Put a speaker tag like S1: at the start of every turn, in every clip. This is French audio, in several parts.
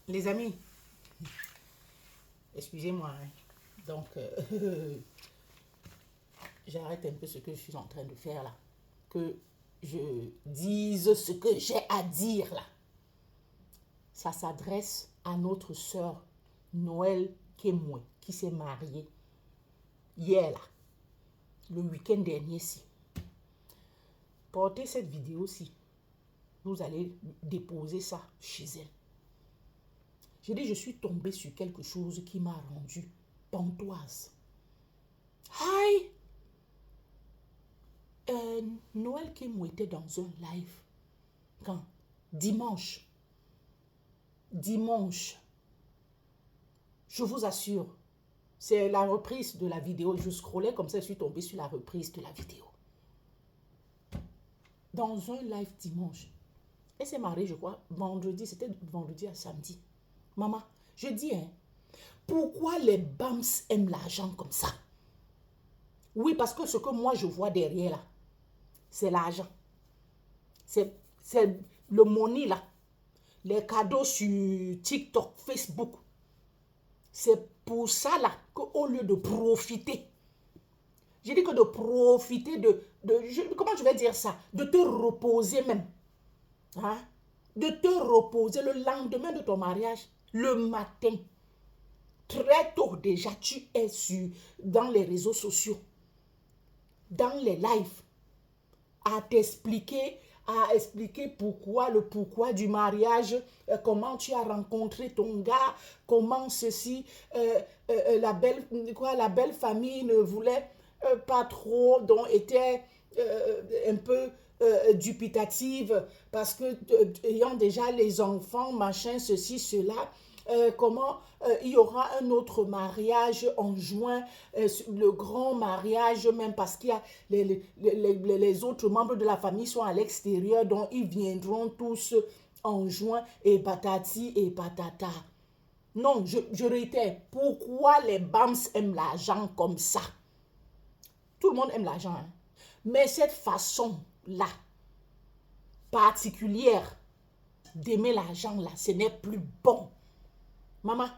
S1: Les amis, excusez-moi, hein. Donc, j'arrête un peu ce que je suis en train de faire là. Que je dise ce que j'ai à dire là. Ça s'adresse à notre sœur Noël Kemwe qui s'est mariée hier là, le week-end dernier-ci. Portez cette vidéo-ci. Vous allez déposer ça chez elle. J'ai dit, je suis tombée sur quelque chose qui m'a rendue pantoise. Hi! Noël Kemwe était dans un live. Quand? Dimanche. Je vous assure, c'est la reprise de la vidéo. Je scrollais comme ça, je suis tombée sur la reprise de la vidéo. Dans un live dimanche. Elle s'est mariée, je crois, vendredi. C'était vendredi à samedi. Maman, je dis, hein, pourquoi les BAMS aiment l'argent comme ça? Oui, parce que ce que moi je vois derrière là, c'est l'argent. C'est le money là. Les cadeaux sur TikTok, Facebook. C'est pour ça là qu'au lieu de profiter, j'ai dit que de profiter comment je vais dire ça? De te reposer même. Hein? De te reposer le lendemain de ton mariage, le matin. Très tôt déjà, tu es dans les réseaux sociaux, dans les lives, à expliquer le pourquoi du mariage, comment tu as rencontré ton gars, comment ceci, la belle famille ne voulait pas trop, donc était un peu dubitative parce que ayant déjà les enfants, machin, ceci, cela, comment il y aura un autre mariage en juin, le grand mariage, même parce qu'il y a les autres membres de la famille sont à l'extérieur, donc ils viendront tous en juin, et patati et patata. Non, je réitère, pourquoi les BAMS aiment l'argent comme ça? Tout le monde aime l'argent, hein? Mais cette façon-là, particulière, d'aimer l'argent là, ce n'est plus bon. Maman,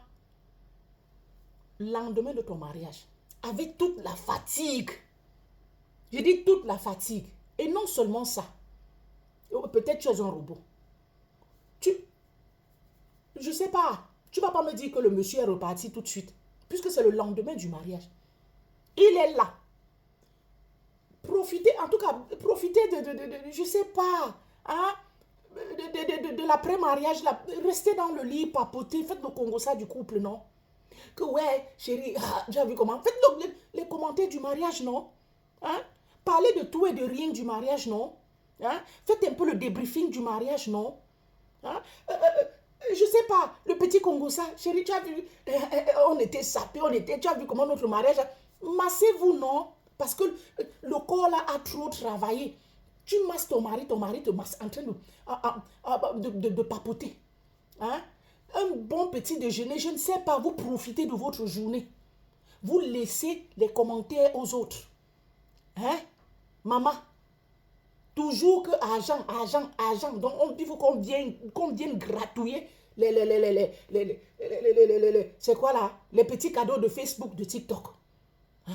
S1: lendemain de ton mariage, avec toute la fatigue, je dis toute la fatigue, et non seulement ça, peut-être tu es un robot. Je sais pas, tu vas pas me dire que le monsieur est reparti tout de suite, puisque c'est le lendemain du mariage. Il est là. Profitez, en tout cas, profitez je sais pas, hein, de l'après-mariage, là. Restez dans le lit, papoter, faites le Congo ça du couple, non? Que ouais, chérie, tu as vu comment? Faites les commentaires du mariage, non? Hein? Parlez de tout et de rien du mariage, non? Hein? Faites un peu le débriefing du mariage, non? Hein? Je sais pas, le petit Congo ça, chérie, tu as vu, on était sapés, tu as vu comment notre mariage, massez-vous, non? Parce que le corps là a trop travaillé. Tu masses ton mari te masse en train de papoter. Hein? Un bon petit déjeuner, je ne sais pas, vous profitez de votre journée. Vous laissez les commentaires aux autres. Hein? Maman, toujours que argent. Donc, il faut qu'on vienne gratouiller c'est quoi là? Les petits cadeaux de Facebook, de TikTok. Hein?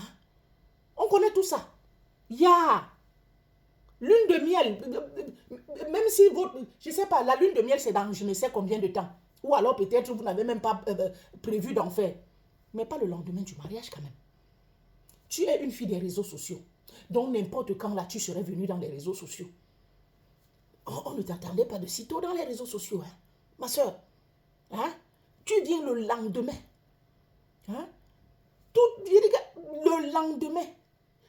S1: On connaît tout ça. Il y a lune de miel. Même si je ne sais pas, la lune de miel, c'est dans je ne sais combien de temps. Ou alors peut-être vous n'avez même pas prévu d'en faire. Mais pas le lendemain du mariage quand même. Tu es une fille des réseaux sociaux. Donc n'importe quand là, tu serais venue dans les réseaux sociaux. On ne t'attendait pas de sitôt dans les réseaux sociaux. Hein? Ma soeur, hein? Tu viens le lendemain. Hein? Le lendemain.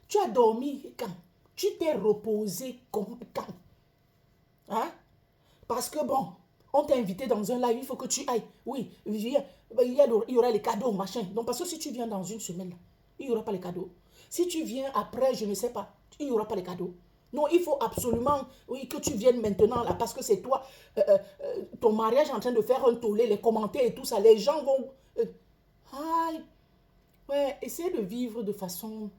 S1: Tu as dormi quand? Tu t'es reposé quand? Hein? Parce que bon, on t'a invité dans un live, il faut que tu ailles. Oui, viens. Il y aura les cadeaux, machin. Donc, parce que si tu viens dans une semaine, là, il n'y aura pas les cadeaux. Si tu viens après, je ne sais pas, il n'y aura pas les cadeaux. Non, il faut absolument que tu viennes maintenant, là, parce que c'est toi, ton mariage est en train de faire un tollé, les commentaires et tout ça. Les gens vont... ouais, essayez de vivre de façon,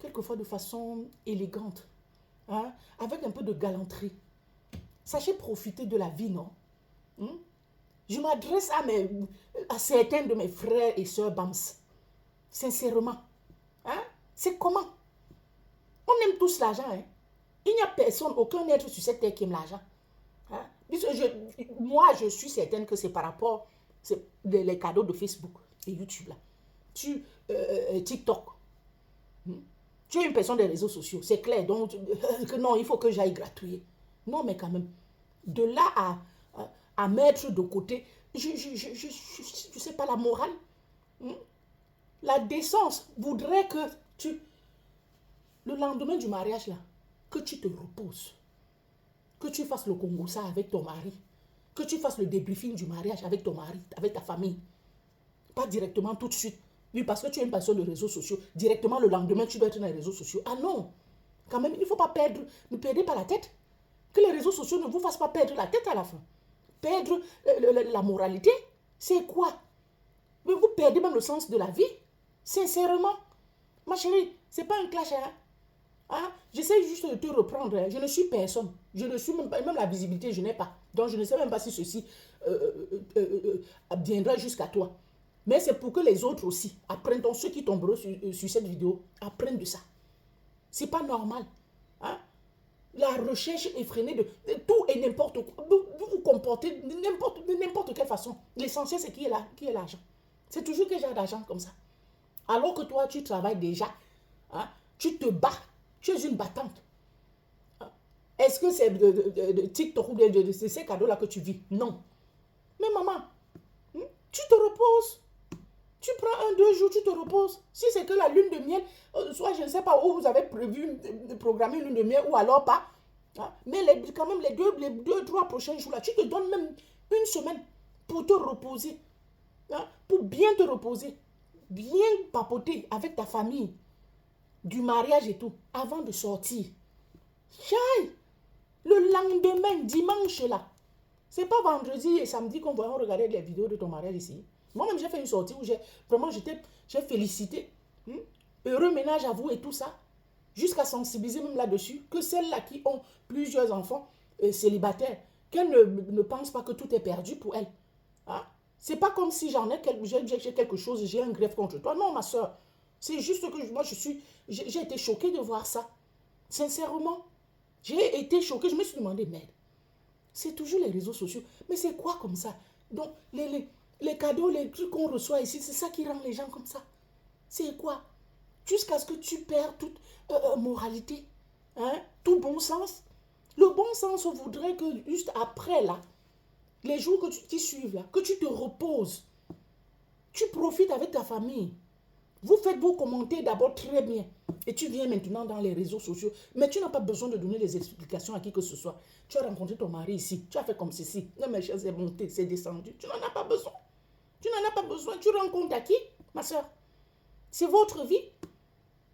S1: quelquefois de façon élégante, hein, avec un peu de galanterie. Sachez profiter de la vie, non? Je m'adresse à certains de mes frères et sœurs Bams. Sincèrement. Hein? C'est comment? On aime tous l'argent. Hein? Il n'y a personne, aucun être sur cette terre qui aime l'argent. Hein? Moi, je suis certaine que c'est par rapport les cadeaux de Facebook et YouTube. Là. TikTok. Tu es une personne des réseaux sociaux, c'est clair. Donc, que non, il faut que j'aille gratuiter. Non, mais quand même, de là à mettre de côté, je sais pas, la morale, la décence voudrait que le lendemain du mariage, là, que tu te reposes, que tu fasses le Congossa avec ton mari, que tu fasses le débriefing du mariage avec ton mari, avec ta famille. Pas directement tout de suite. Oui, parce que tu es une personne de réseaux sociaux. Directement le lendemain, tu dois être dans les réseaux sociaux. Ah non! Quand même, il ne faut pas perdre. Ne perdez pas la tête. Que les réseaux sociaux ne vous fassent pas perdre la tête à la fin. Perdre la moralité, c'est quoi? Mais vous perdez même le sens de la vie. Sincèrement. Ma chérie, ce n'est pas un clash. Hein? J'essaie juste de te reprendre. Hein. Je ne suis personne. Je ne suis même la visibilité, je n'ai pas. Donc, je ne sais même pas si ceci viendra jusqu'à toi. Mais c'est pour que les autres aussi apprennent. Donc, ceux qui tomberont sur cette vidéo apprennent de ça. C'est pas normal. Hein? La recherche effrénée de tout et n'importe quoi. Vous vous comportez de n'importe quelle façon. L'essentiel, c'est qui est l'argent. C'est toujours que j'ai d'argent comme ça. Alors que toi, tu travailles déjà. Hein? Tu te bats. Tu es une battante. Hein? Est-ce que c'est de TikTok ou de ces cadeaux-là que tu vis? Non. Mais maman, tu te reposes. Tu prends 1-2 jours, tu te reposes. Si c'est que la lune de miel, soit je ne sais pas où vous avez prévu de programmer une lune de miel ou alors pas. Hein, mais quand même les 2-3 prochains jours là, tu te donnes même une semaine pour te reposer. Hein, pour bien te reposer. Bien papoter avec ta famille. Du mariage et tout. Avant de sortir. Chai! Le lendemain, dimanche là. C'est pas vendredi et samedi qu'on va regarder les vidéos de ton mariage ici. Moi-même, j'ai fait une sortie où j'ai félicité. Heureux ménage à vous et tout ça. Jusqu'à sensibiliser même là-dessus que celles-là qui ont plusieurs enfants célibataires, qu'elles ne pensent pas que tout est perdu pour elles. Hein? C'est pas comme si j'ai quelque chose, j'ai un greffe contre toi. Non, ma soeur. C'est juste que moi, j'ai été choquée de voir ça. Sincèrement. J'ai été choquée. Je me suis demandé, merde. C'est toujours les réseaux sociaux. Mais c'est quoi comme ça? Donc, les cadeaux, les trucs qu'on reçoit ici, c'est ça qui rend les gens comme ça. C'est quoi? Jusqu'à ce que tu perds toute moralité. Hein? Tout bon sens. Le bon sens voudrait que juste après, là, les jours qui suivent, là, que tu te reposes. Tu profites avec ta famille. Vous faites vos commentaires d'abord très bien. Et tu viens maintenant dans les réseaux sociaux. Mais tu n'as pas besoin de donner des explications à qui que ce soit. Tu as rencontré ton mari ici. Tu as fait comme ceci. Non, mais c'est monté, c'est descendu. Tu n'en as pas besoin. Tu n'en as pas besoin. Tu rends compte à qui, ma soeur? C'est votre vie.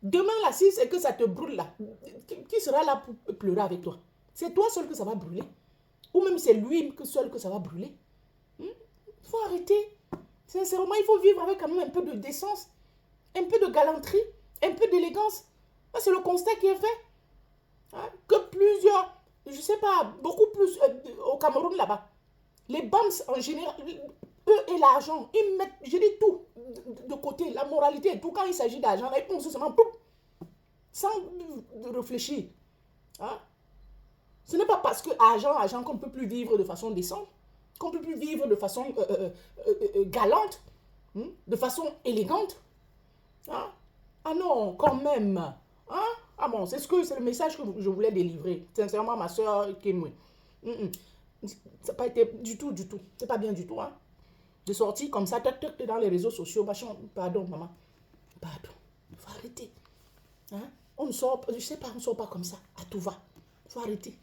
S1: Demain, là, si c'est que ça te brûle, là, qui sera là pour pleurer avec toi? C'est toi seul que ça va brûler. Ou même c'est lui seul que ça va brûler. Il faut arrêter. Sincèrement, il faut vivre avec quand même un peu de décence. Un peu de galanterie, un peu d'élégance. C'est le constat qui est fait. Hein? Que plusieurs, je ne sais pas, beaucoup plus au Cameroun là-bas, les BAMS en général, eux et l'argent, ils mettent, je dis tout de côté, la moralité et tout. Quand il s'agit d'argent, ils pensent seulement boum, sans réfléchir. Hein? Ce n'est pas parce que argent qu'on ne peut plus vivre de façon décente, qu'on ne peut plus vivre de façon galante, de façon élégante. Hein? Ah non, quand même. Hein? Ah bon, c'est le message que je voulais délivrer. Sincèrement, ma soeur Kémoué. Ça n'a pas été du tout. C'est pas bien du tout. Hein? De sortir comme ça, dans les réseaux sociaux. Pardon, maman. Pardon. Il faut arrêter. Hein? On ne sort pas, je sais pas, on ne sort pas comme ça. À tout va. Il faut arrêter.